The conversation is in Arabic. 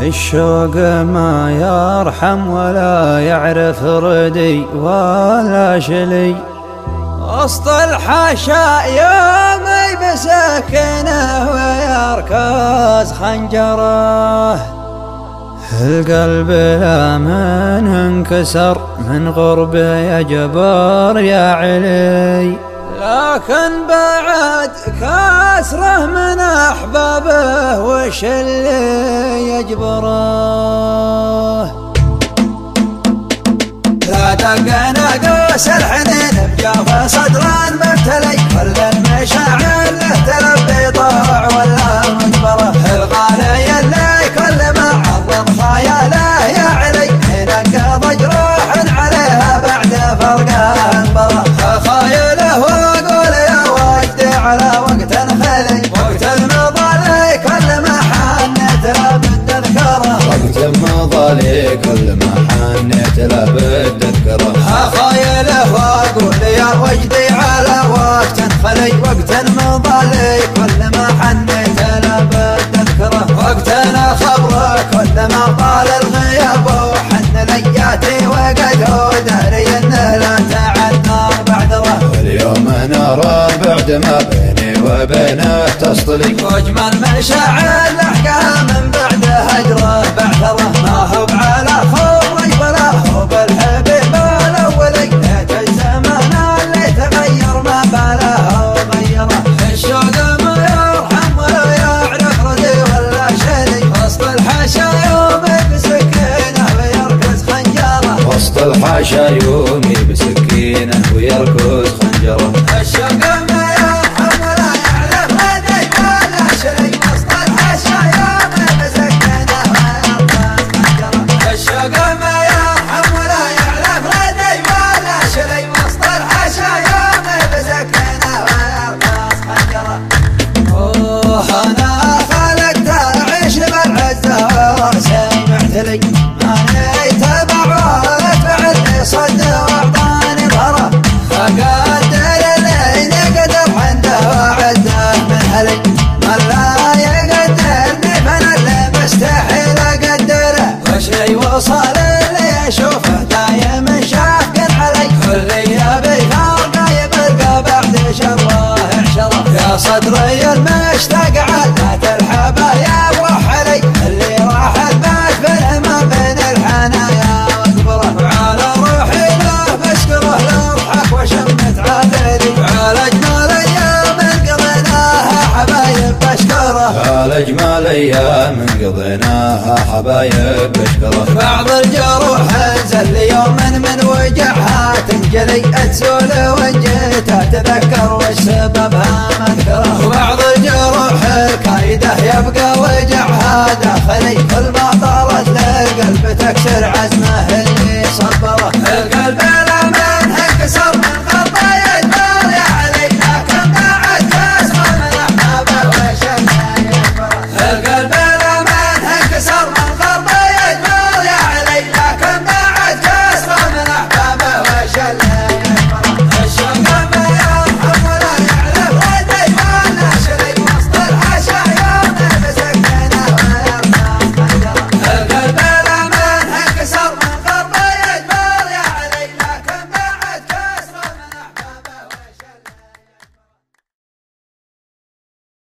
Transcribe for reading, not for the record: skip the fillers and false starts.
الشوق ما يرحم ولا يعرف ردي ولا شلي، وسط الحاشا يومي بسكنه ويركز خنجره، القلب لا من انكسر من غربه يا جبار يا علي، لكن بعد كسره من أحبابه وش اللي يجبره. لا دقنا قوس الحنين بجاف صدر مبتلي، كل المشاعر له تلبي طوع ولا مجبره، الغالي اللي كل ما عظم خياله يا علي، حين انقضى جروح عليها بعد فرقه انبره، خايله واقول يا وجدي على وقت خلي، وقت المضالي كل ما حنيت له بالتذكره، وقت المضالي كل ما حنيت له بالتذكره، خايله واقول يا وجدي على وقت خلي، وقت المضالي كل ما حنيت له بالتذكره، وقتنا خبره كل ما طال الغياب وحن لياتي وقد داري انه لا تعدى بعذره، واليوم نرى بعد ما بيني وبينه تصطلي، واجمل مشاعر الاحكام من بعد هجره بعثره، ما هو على خوي ولا هو بالحبيب الاولي، ليت الزمان اللي تغير ما باله وغيره، الشوق ما يرحم ولا يعرف ردي ولا شلي، وسط الحاشا يومي بسكينه ويركز خنجره، وسط الحاشا يومي بسكينه ويركز خنجره، الشوق ما يرحم ولا يعرف ردي ولا شلي، وسط الحاشا يومي بسكينه ويركز خنجره، الشوق ما يرحم ولا يعرف ردي ولا شلي، وسط الحاشا يومي بسكينه ويركز خنجره. انا خلقت اعيش بالعزه وراسي معتلي، ماني تبعوت بعدني صد واعطاني ظهره، فقدر اللي نقدر عنده وعده من هلي، من لا يقدرني فانا اللي مستحيل اقدره، وش لي وصل اللي اشوفه دايم شاق علي، واللي يبي فرقه يبقى بعد شره اعشره، يا صدري المشتاق عادات الحبايب وحلي، اللي راح البيت ما بين الحنايا واكبره، وعلى روحي له بشكره لضحك وشمت عذري، وعلى اجمل ايام قضيناها حبايب بشكره، على اجمل ايام قضيناها حبايب بشكره، بعض الجروح انزل يوم من وجعها تنجلي، تزول وان جيت اتذكر وش سببها مذكره، وبعض الجروح الكايده يبقى وجعها داخلي، كل ما طالت للقلب تكسر عزم